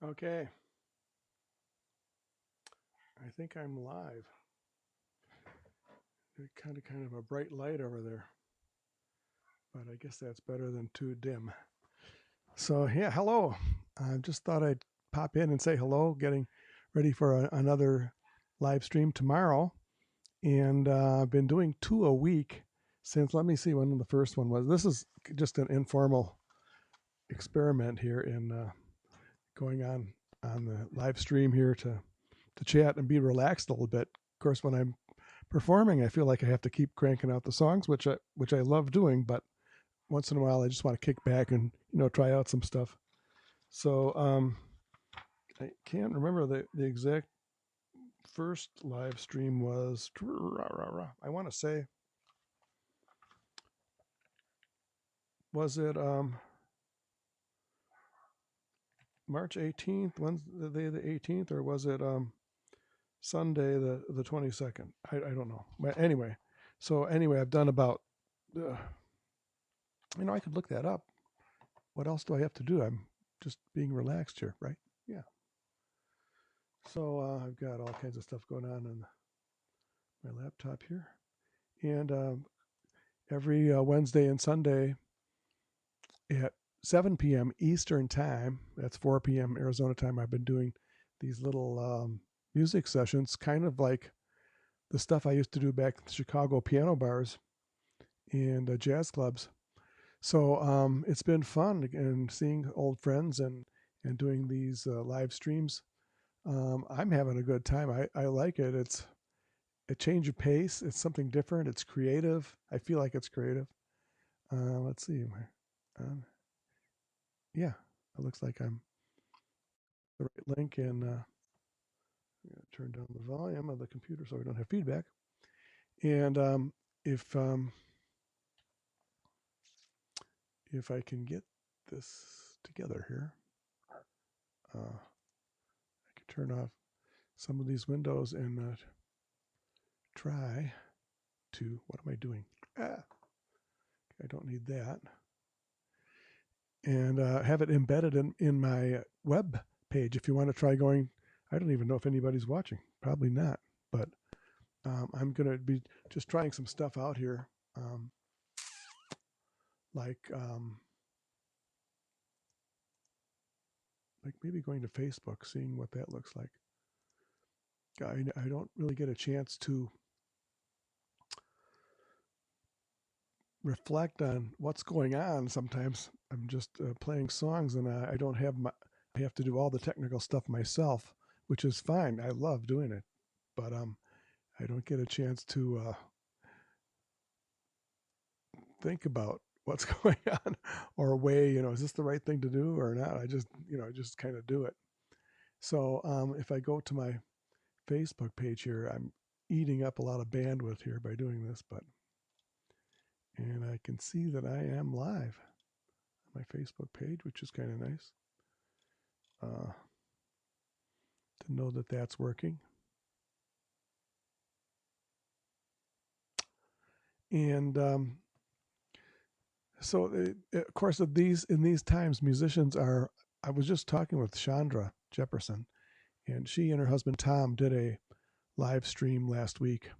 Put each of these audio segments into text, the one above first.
Okay, I think I'm live. Kind of a bright light over there, but I guess that's better than too dim. So yeah, hello. I just thought I'd pop in and say hello. Getting ready for another live stream tomorrow, and I've been doing two a week since. Let me see when the first one was. This is just an informal experiment here in going on the live stream here to chat and be relaxed a little bit. Of course, when I'm performing, I feel like I have to keep cranking out the songs, which I love doing. But once in a while, I just want to kick back and try out some stuff. So I can't remember the exact first live stream was. I want to say, was it March 18th, Wednesday the 18th, or was it Sunday the 22nd? I don't know. But anyway, I've done about. I could look that up. What else do I have to do? I'm just being relaxed here, right? Yeah. So I've got all kinds of stuff going on my laptop here, and every Wednesday and Sunday at 7 p.m. Eastern time, that's 4 p.m. Arizona time, I've been doing these little music sessions, kind of like the stuff I used to do back in the Chicago piano bars and jazz clubs. So it's been fun and seeing old friends and doing these live streams. I'm having a good time. I like it. It's a change of pace. It's something different. It's creative. I feel like it's creative. Let's see. Um, yeah, it looks like I'm the right link, and turn down the volume of the computer so we don't have feedback. And if um, if I can get this together here, I can turn off some of these windows and try to. What am I doing? Ah, I don't need that. And have it embedded in my web page if you want to try going. I don't even know if anybody's watching. Probably not. But I'm going to be just trying some stuff out here, like like maybe going to Facebook, seeing what that looks like. I don't really get a chance to reflect on what's going on. Sometimes I'm just playing songs, and I don't have my. I have to do all the technical stuff myself, which is fine. I love doing it, but I don't get a chance to think about what's going on or weigh, is this the right thing to do or not? I just kind of do it. So if I go to my Facebook page here, I'm eating up a lot of bandwidth here by doing this, and I can see that I am live on my Facebook page, which is kind of nice to know that that's working. And so, of course, in these times, musicians are. I was just talking with Chandra Jefferson, and she and her husband Tom did a live stream last week,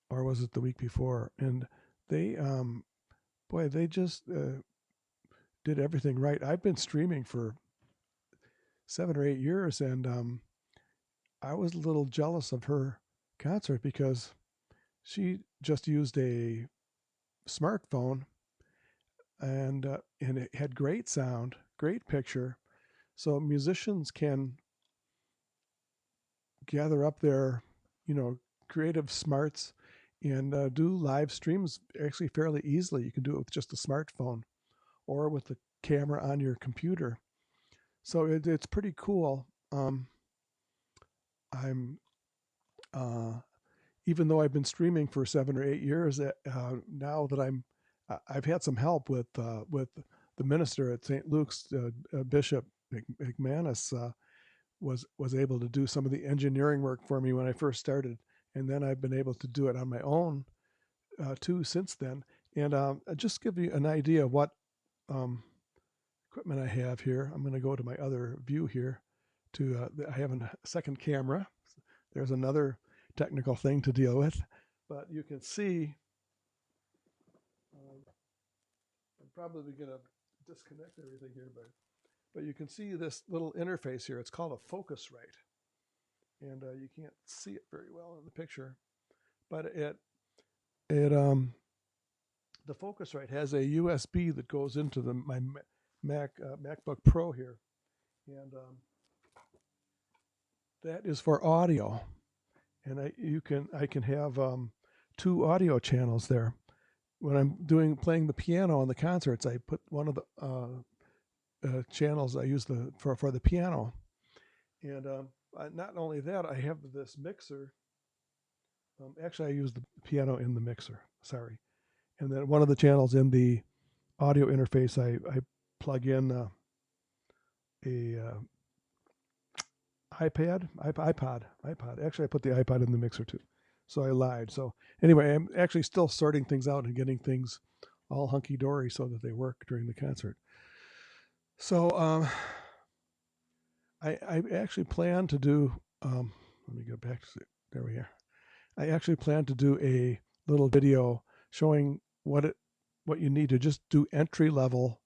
or was it the week before? And they, boy, they just did everything right. I've been streaming for 7 or 8 years, and I was a little jealous of her concert because she just used a smartphone and it had great sound, great picture, so musicians can gather up their, creative smarts and do live streams actually fairly easily. You can do it with just a smartphone or with the camera on your computer. So it's pretty cool. I'm Even though I've been streaming for 7 or 8 years, now that I've had some help with the minister at St. Luke's, Bishop McManus. Was able to do some of the engineering work for me when I first started, and then I've been able to do it on my own too since then. And just give you an idea of what, of equipment I have here. I'm going to go to my other view here. I have a second camera. There's another technical thing to deal with, but you can see. I'm probably going to disconnect everything here, but you can see this little interface here. It's called a Focusrite, and you can't see it very well in the picture, but the Focusrite has a USB that goes into my MacBook Pro here, and that is for audio, and I can have 2 audio channels there. When I'm playing the piano on the concerts, I put one of the channels I use for the piano, and not only that, I have this mixer. Actually, I use the piano in the mixer. Sorry, and then one of the channels in the audio interface, I plug in a iPod. Actually, I put the iPod in the mixer too. So I lied. So anyway, I'm actually still sorting things out and getting things all hunky-dory so that they work during the concert. So I actually plan to do, let me go back to, there we are. I actually plan to do a little video showing what you need to just do entry-level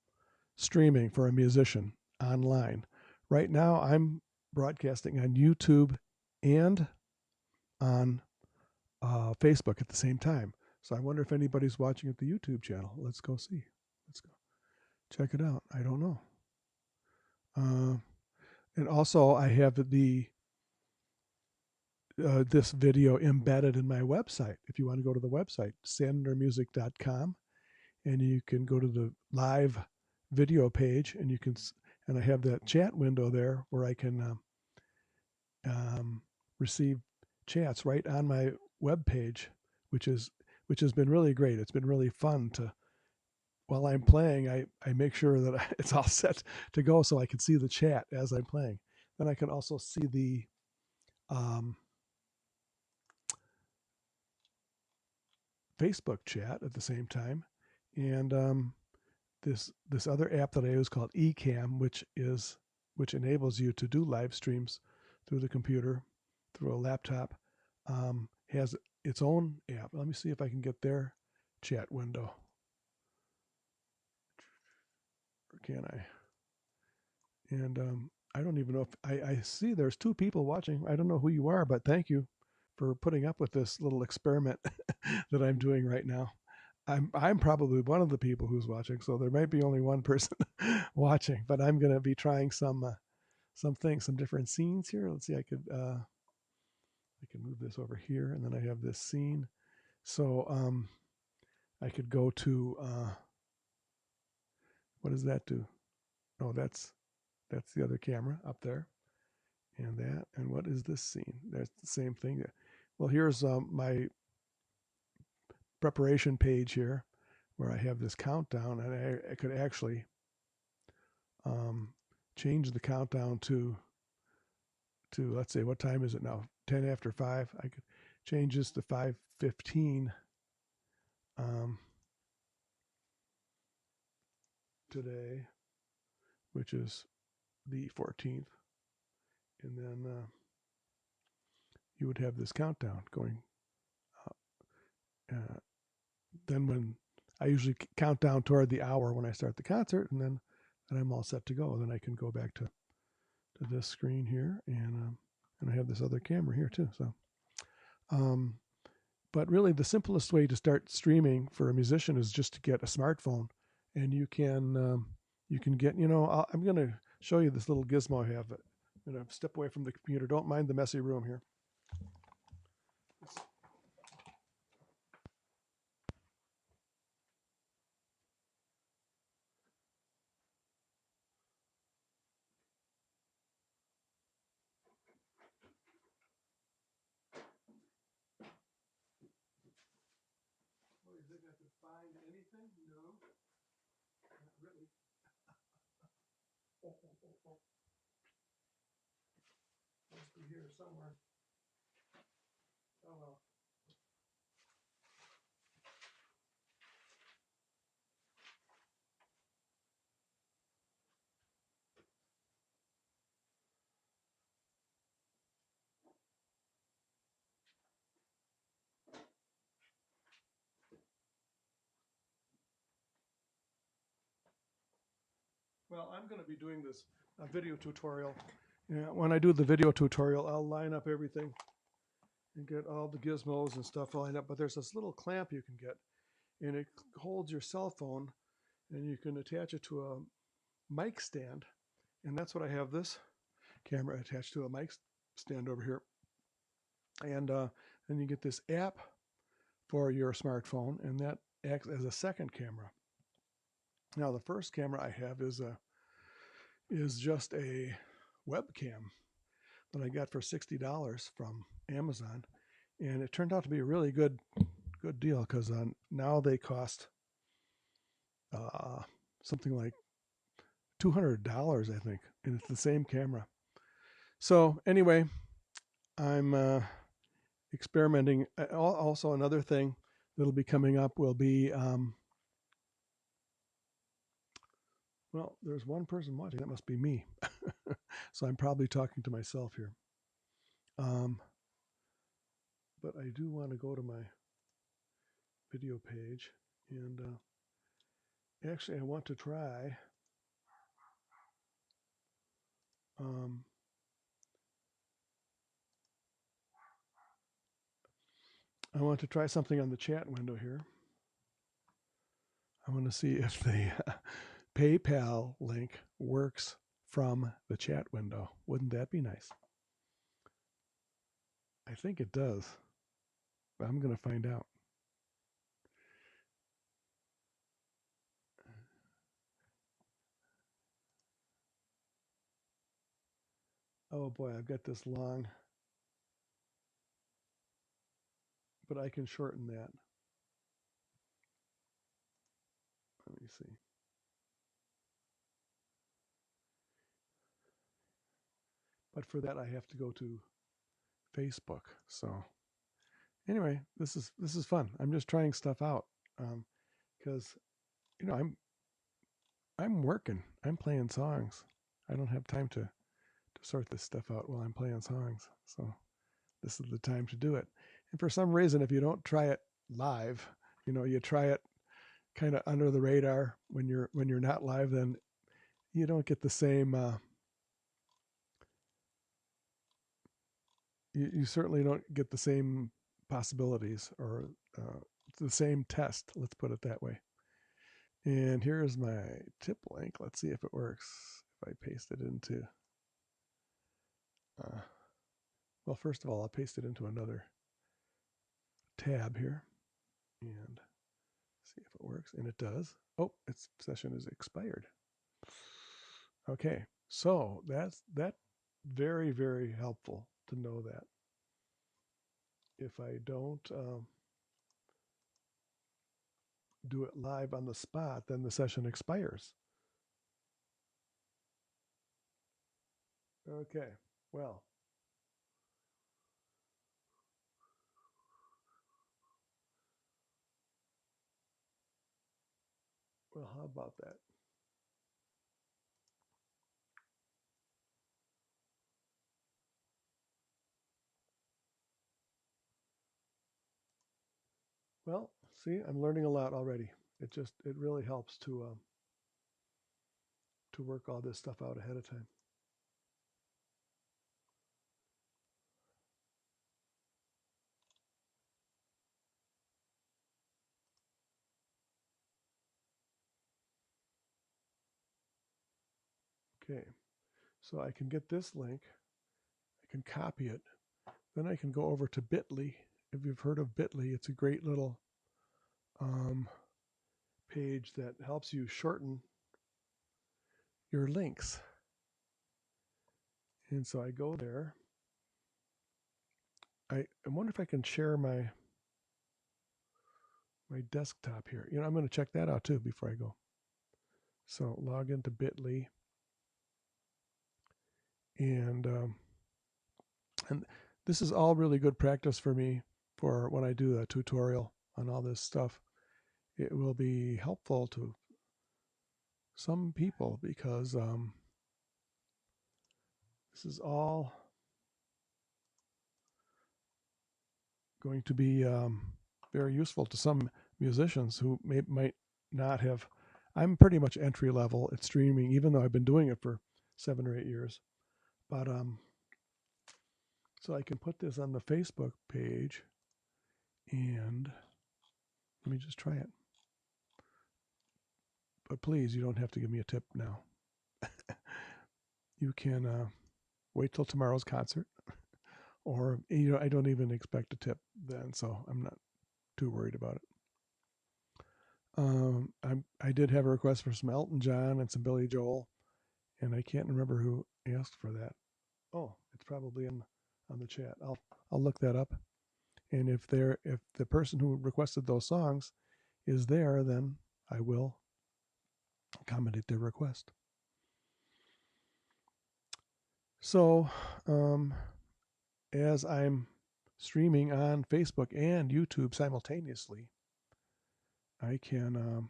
streaming for a musician online. Right now, I'm broadcasting on YouTube and on Facebook at the same time. So I wonder if anybody's watching at the YouTube channel. Let's go see. Let's go check it out. I don't know. And also, I have this video embedded in my website. If you want to go to the website, sandermusic.com, and you can go to the live video page, and and I have that chat window there where I can receive chats right on my web page, which has been really great. It's been really fun to, while I'm playing, I make sure that it's all set to go so I can see the chat as I'm playing. Then I can also see the Facebook chat at the same time, and this other app that I use called eCam, which enables you to do live streams through the computer, through a laptop, has its own app. Let me see if I can get their chat window. Or can I? And I don't even know if I see there's 2 people watching. I don't know who you are, but thank you for putting up with this little experiment that I'm doing right now. I'm probably one of the people who's watching, so there might be only one person watching, but I'm going to be trying some different scenes here. Let's see, I can move this over here, and then I have this scene. So I could go to what does that do? Oh, that's the other camera up there, and what is this scene? That's the same thing. Well, here's my preparation page here, where I have this countdown, and I could actually change the countdown to let's say, what time is it now? 10 after 5. I could change this to 5:15 today, which is the 14th, and then you would have this countdown going. Then when I usually count down toward the hour when I start the concert, and then I'm all set to go. Then I can go back to this screen here, and I have this other camera here too. So, but really, the simplest way to start streaming for a musician is just to get a smartphone, and you can get. I'm going to show you this little gizmo I have. I'm going to step away from the computer. Don't mind the messy room here. You think I could find anything? No, not really. Must be here somewhere. Oh well. Well, I'm going to be doing this video tutorial. Yeah, when I do the video tutorial, I'll line up everything and get all the gizmos and stuff lined up. But there's this little clamp you can get, and it holds your cell phone, and you can attach it to a mic stand. And that's what I have this camera attached to, a mic stand over here. And then you get this app for your smartphone, and that acts as a second camera. Now, the first camera I have is just a webcam that I got for $60 from Amazon, and it turned out to be a really good deal, because now they cost something like $200, I think, and it's the same camera. So anyway, I'm experimenting. Also, another thing that'll be coming up will be well, there's one person watching. That must be me. So I'm probably talking to myself here. But I do want to go to my video page, and actually I want to try something on the chat window here. I want to see if the PayPal link works from the chat window. Wouldn't that be nice? I think it does, but I'm going to find out. Oh boy, I've got this long, but I can shorten that. Let me see. But for that, I have to go to Facebook. So anyway, this is fun. I'm just trying stuff out, because I'm working. I'm playing songs. I don't have time to sort this stuff out while I'm playing songs. So this is the time to do it. And for some reason, if you don't try it live, you try it kind of under the radar when you're not live, then you don't get the same. You certainly don't get the same possibilities, or the same test. Let's put it that way. And here's my tip link. Let's see if it works. If I paste it into, well, first of all, I'll paste it into another tab here and see if it works. And it does. Oh, its session is expired. Okay, so that's very, very helpful to know that. If I don't do it live on the spot, then the session expires. Okay, well. Well, how about that? Well, see, I'm learning a lot already. It really helps to work all this stuff out ahead of time. Okay, so I can get this link, I can copy it, then I can go over to Bitly. If you've heard of Bitly, it's a great little page that helps you shorten your links. And so I go there. I wonder if I can share my desktop here. I'm going to check that out too before I go. So log into Bitly, and this is all really good practice for me for when I do a tutorial on all this stuff. It will be helpful to some people, because this is all going to be very useful to some musicians who might not have I'm pretty much entry level at streaming, even though I've been doing it for 7 or 8 years. But so I can put this on the Facebook page, and let me just try it. But please, you don't have to give me a tip now. You can wait till tomorrow's concert, or I don't even expect a tip then, so I'm not too worried about it. I did have a request for some Elton John and some Billy Joel, and I can't remember who asked for that. Oh, it's probably on the chat. I'll look that up, and if the person who requested those songs is there, then I will accommodate their request. So, as I'm streaming on Facebook and YouTube simultaneously, I can,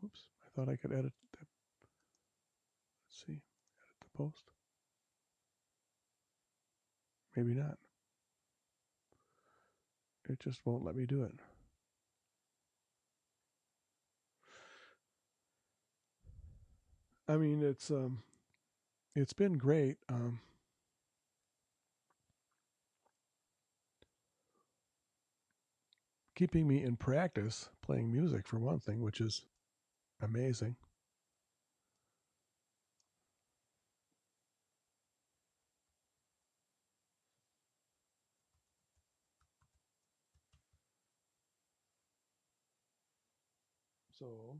oops, I thought I could edit that. Let's see, edit the post. Maybe not. It just won't let me do it. I mean, it's been great. Keeping me in practice playing music for one thing, which is amazing. So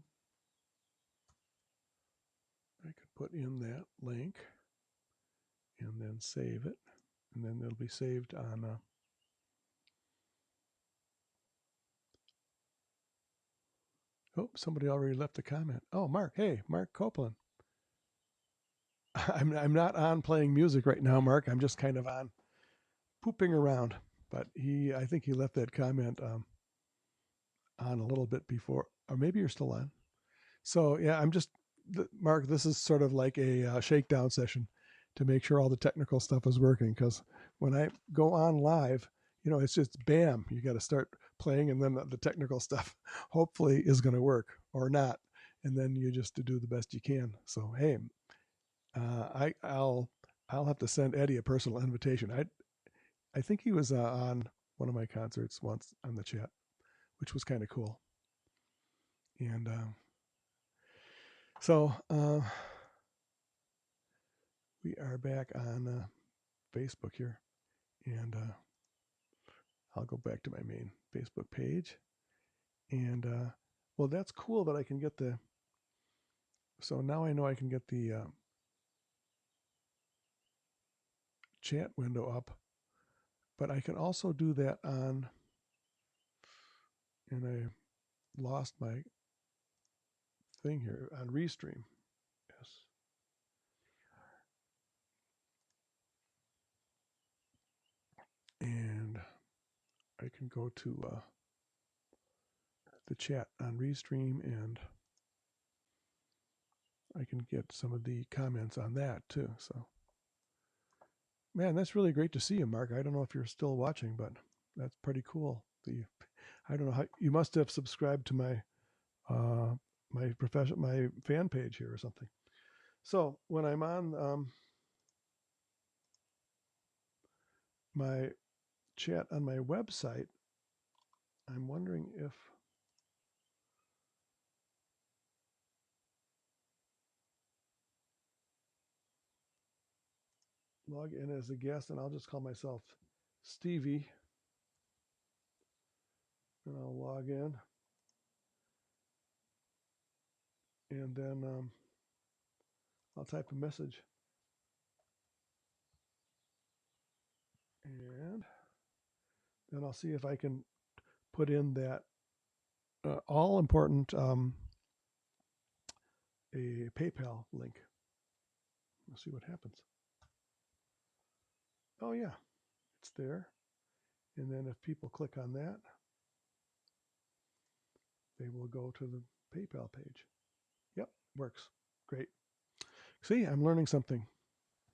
I could put in that link and then save it, and then it'll be saved on oh, somebody already left a comment. Oh, Mark. Hey, Mark Copeland. I'm not on playing music right now, Mark. I'm just kind of on pooping around. But I think he left that comment on a little bit before, or maybe you're still on. So yeah, Mark. This is sort of like a shakedown session to make sure all the technical stuff is working. Because when I go on live, it's just bam. You got to start playing, and then the technical stuff hopefully is going to work or not, and then you just do the best you can. So hey, I'll have to send Eddie a personal invitation. I think he was on one of my concerts once on the chat, which was kind of cool. And so we are back on Facebook here, and I'll go back to my main Facebook page. And well, that's cool that I can get the. So now I know I can get the chat window up, but I can also do that on. And I lost my thing here on Restream. Yes. And I can go to the chat on Restream, and I can get some of the comments on that too. So, man, that's really great to see you, Mark. I don't know if you're still watching, but that's pretty cool. I don't know how you must have subscribed to my my fan page here or something. So when I'm on my chat on my website, I'm wondering if log in as a guest, and I'll just call myself Stevie, and I'll log in, and then I'll type a message, and then I'll see if I can put in that all important a PayPal link. We'll see what happens. Oh yeah, it's there. And then if people click on that, they will go to the PayPal page. Yep, works. Great. See, I'm learning something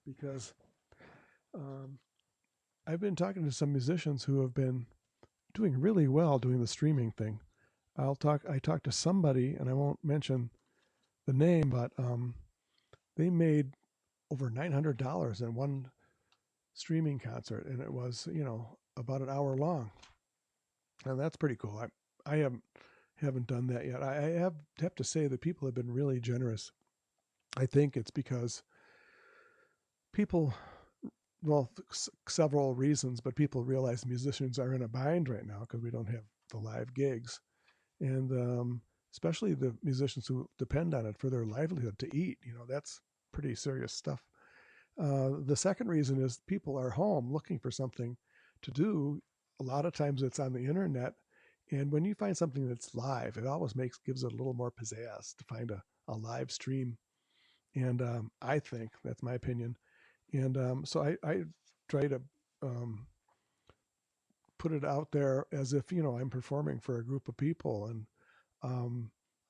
because I've been talking to some musicians who have been doing really well doing the streaming thing. I talked to somebody, and I won't mention the name, but they made over $900 in one streaming concert, and it was, about an hour long, and that's pretty cool. I haven't done that yet. I have to say that people have been really generous. I think it's because people, well, several reasons, but people realize musicians are in a bind right now because we don't have the live gigs, and especially the musicians who depend on it for their livelihood to eat. That's pretty serious stuff. The second reason is people are home looking for something to do. A lot of times it's on the internet, and when you find something that's live, it always gives it a little more pizzazz to find a live stream. And I think that's my opinion. And so I try to um, put it out there as if I'm performing for a group of people, and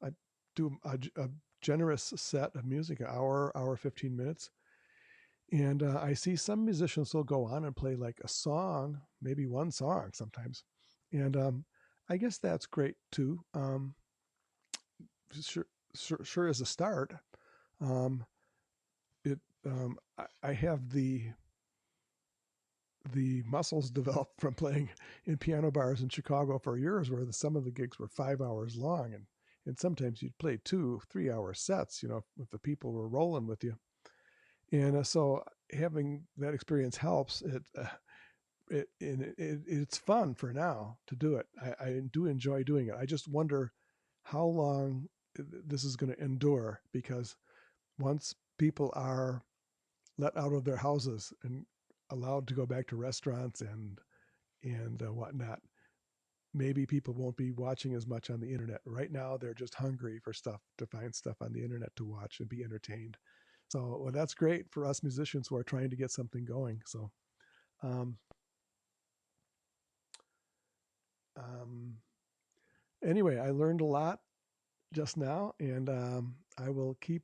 I do a generous set of music, an hour 15 minutes. And I see some musicians will go on and play like a song, maybe one song sometimes. And I guess that's great too. Sure as a start. Um, it I have the muscles developed from playing in piano bars in Chicago for years, where some of the gigs were 5 hours long, and sometimes you'd play 2 3 hour sets. If the people were rolling with you, and so having that experience helps. It's fun for now to do it. I do enjoy doing it. I just wonder how long this is going to endure, because once people are let out of their houses and allowed to go back to restaurants and whatnot, maybe people won't be watching as much on the internet. Right now, they're just hungry for stuff, to find stuff on the internet to watch and be entertained. So, well, that's great for us musicians who are trying to get something going. So, um, um, anyway, I learned a lot just now, and I will keep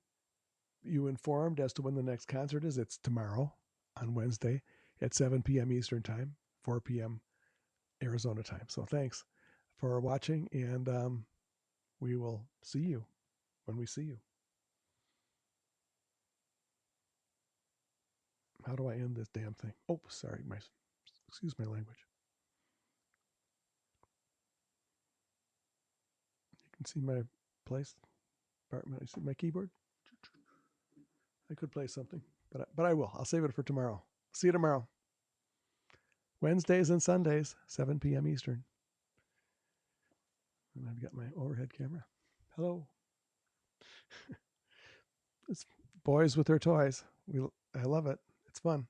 you informed as to when the next concert is. It's tomorrow on Wednesday at 7 p.m. Eastern Time, 4 p.m. Arizona time. So thanks for watching, and we will see you when we see you. How do I end this damn thing? Oh, sorry, excuse my language. You can see my place. I see my keyboard. I could play something, but I will. I'll save it for tomorrow. See you tomorrow. Wednesdays and Sundays, 7 p.m. Eastern. And I've got my overhead camera. Hello. It's boys with their toys. I love it. It's fun.